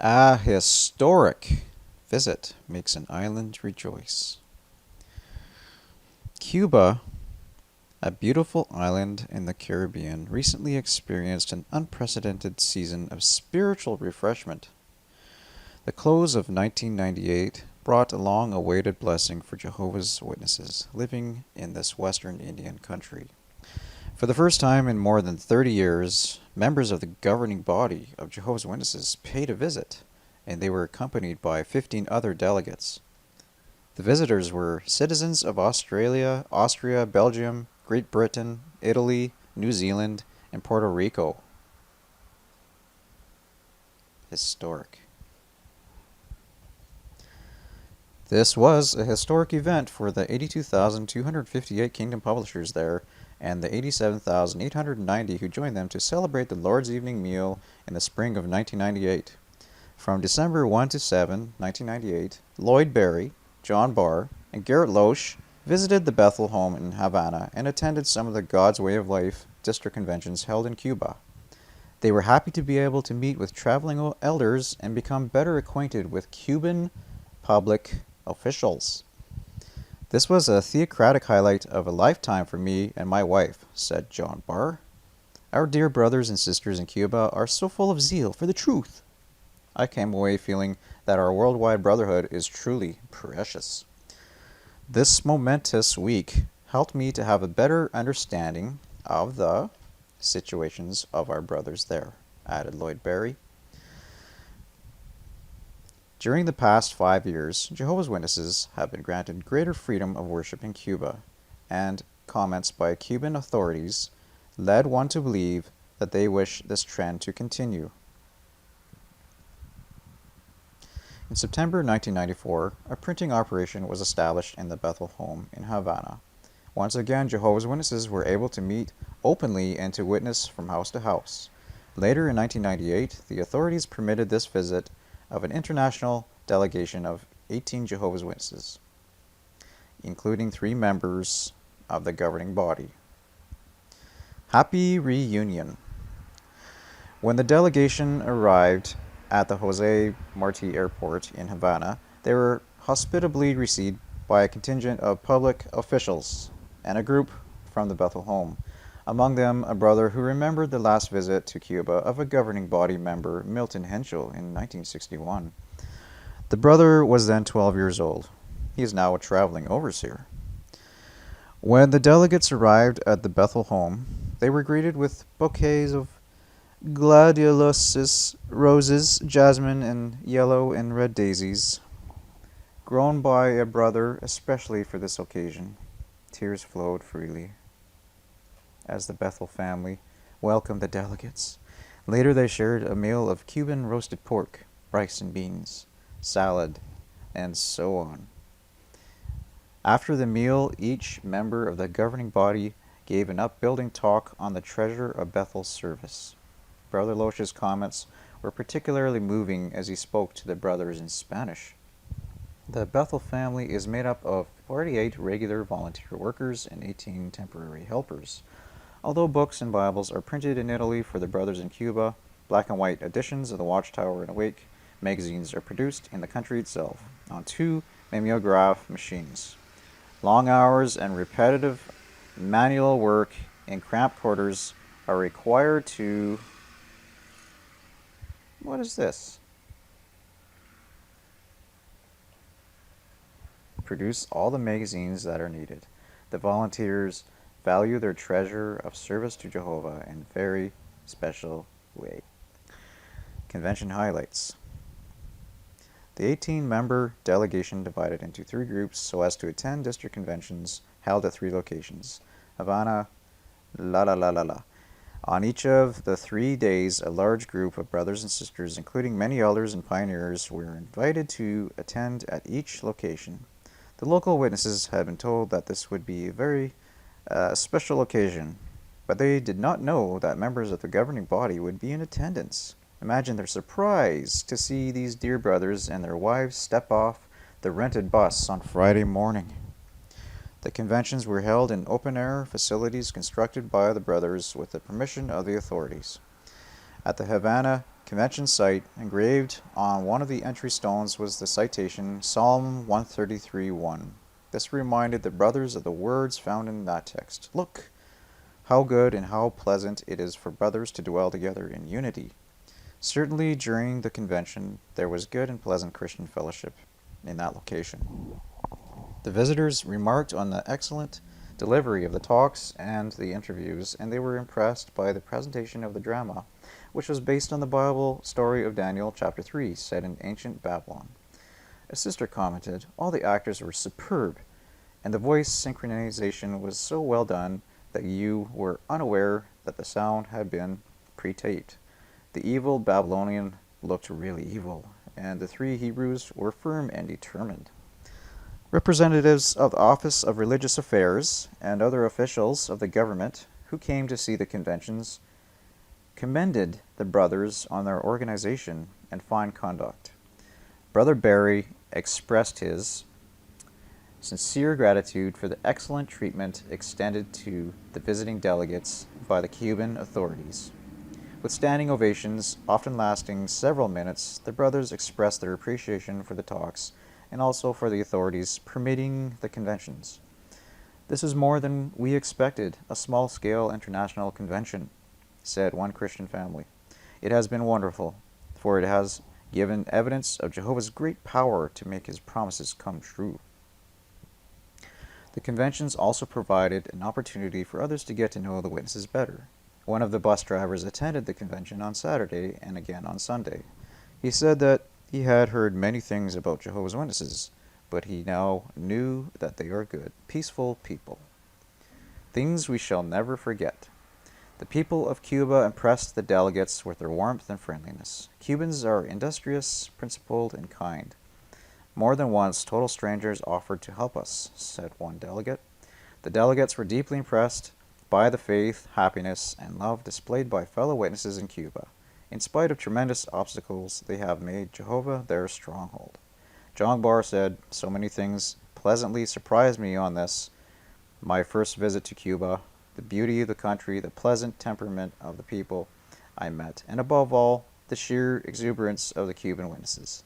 A historic visit makes an island rejoice. Cuba, a beautiful island in the Caribbean, recently experienced an unprecedented season of spiritual refreshment. The close of 1998 brought a long-awaited blessing for Jehovah's Witnesses living in this western Indian country. For the first time in more than 30 years, members of the governing body of Jehovah's Witnesses paid a visit, and they were accompanied by 15 other delegates. The visitors were citizens of Australia, Austria, Belgium, Great Britain, Italy, New Zealand, and Puerto Rico. Historic. This was a historic event for the 82,258 Kingdom publishers there and the 87,890 who joined them to celebrate the Lord's evening meal in the spring of 1998. From December 1 to 7, 1998, Lloyd Barry, John Barr, and Garrett Loesch visited the Bethel home in Havana and attended some of the God's Way of Life district conventions held in Cuba. They were happy to be able to meet with traveling elders and become better acquainted with Cuban public officials. This was a theocratic highlight of a lifetime for me and my wife, said John Barr. Our dear brothers and sisters in Cuba are so full of zeal for the truth. I came away feeling that our worldwide brotherhood is truly precious. This momentous week helped me to have a better understanding of the situations of our brothers there, added Lloyd Barry. During the past 5 years, Jehovah's Witnesses have been granted greater freedom of worship in Cuba, and comments by Cuban authorities led one to believe that they wish this trend to continue. In September 1994, a printing operation was established in the Bethel home in Havana. Once again, Jehovah's Witnesses were able to meet openly and to witness from house to house. Later in 1998, the authorities permitted this visit of an international delegation of 18 Jehovah's Witnesses, including 3 members of the governing body. Happy reunion. When the delegation arrived at the Jose Marti Airport in Havana, they were hospitably received by a contingent of public officials and a group from the Bethel home. Among them, a brother who remembered the last visit to Cuba of a governing body member, Milton Henschel, in 1961. The brother was then 12 years old. He is now a traveling overseer. When the delegates arrived at the Bethel home, they were greeted with bouquets of gladiolus roses, jasmine, and yellow and red daisies, grown by a brother especially for this occasion. Tears flowed freely as the Bethel family welcomed the delegates. Later they shared a meal of Cuban roasted pork, rice and beans, salad, and so on. After the meal, each member of the governing body gave an upbuilding talk on the treasure of Bethel's service. Brother Loesch's comments were particularly moving as he spoke to the brothers in Spanish. The Bethel family is made up of 48 regular volunteer workers and 18 temporary helpers. Although books and Bibles are printed in Italy for the brothers in Cuba, black and white editions of the Watchtower and Awake magazines are produced in the country itself on 2 mimeograph machines. Long hours and repetitive manual work in cramped quarters are required to... What is this? Produce all the magazines that are needed. The volunteers value their treasure of service to Jehovah in a very special way. Convention highlights. The 18-member delegation divided into 3 groups so as to attend district conventions held at 3 locations. Havana, La. On each of the 3 days, a large group of brothers and sisters, including many elders and pioneers, were invited to attend at each location. The local witnesses had been told that this would be a very special occasion, but they did not know that members of the governing body would be in attendance. Imagine their surprise to see these dear brothers and their wives step off the rented bus on Friday morning. The conventions were held in open-air facilities constructed by the brothers with the permission of the authorities. At the Havana Convention site, engraved on one of the entry stones, was the citation Psalm 133:1. This reminded the brothers of the words found in that text. Look, how good and how pleasant it is for brothers to dwell together in unity. Certainly during the convention there was good and pleasant Christian fellowship in that location. The visitors remarked on the excellent delivery of the talks and the interviews, and they were impressed by the presentation of the drama, which was based on the Bible story of Daniel chapter 3, set in ancient Babylon. A sister commented, "All the actors were superb, and the voice synchronization was so well done that you were unaware that the sound had been pre-taped. The evil Babylonian looked really evil, and the three Hebrews were firm and determined." Representatives of the Office of Religious Affairs and other officials of the government who came to see the conventions commended the brothers on their organization and fine conduct. Brother Barry expressed his sincere gratitude for the excellent treatment extended to the visiting delegates by the Cuban authorities. With standing ovations, often lasting several minutes, the brothers expressed their appreciation for the talks and also for the authorities permitting the conventions. "This is more than we expected, a small-scale international convention," said one Christian family. "It has been wonderful, for it has given evidence of Jehovah's great power to make his promises come true." The conventions also provided an opportunity for others to get to know the witnesses better. One of the bus drivers attended the convention on Saturday and again on Sunday. He said that he had heard many things about Jehovah's Witnesses, but he now knew that they are good, peaceful people. Things we shall never forget. The people of Cuba impressed the delegates with their warmth and friendliness. Cubans are industrious, principled, and kind. "More than once, total strangers offered to help us," said one delegate. The delegates were deeply impressed by the faith, happiness, and love displayed by fellow witnesses in Cuba. In spite of tremendous obstacles, they have made Jehovah their stronghold. John Barr said, "So many things pleasantly surprised me on this, my first visit to Cuba, the beauty of the country, the pleasant temperament of the people I met, and above all, the sheer exuberance of the Cuban witnesses.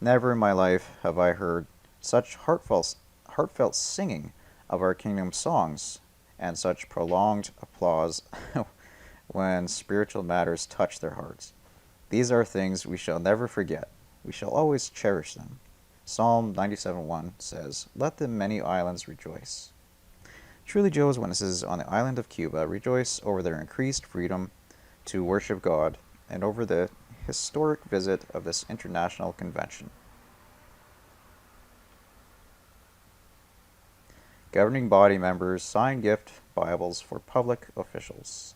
Never in my life have I heard such heartfelt singing of our kingdom songs, and such prolonged applause when spiritual matters touch their hearts. These are things we shall never forget. We shall always cherish them." Psalm 97:1 says, "Let the many islands rejoice." Truly, Jehovah's Witnesses on the island of Cuba rejoice over their increased freedom to worship God and over the historic visit of this international convention. Governing body members sign gift Bibles for public officials.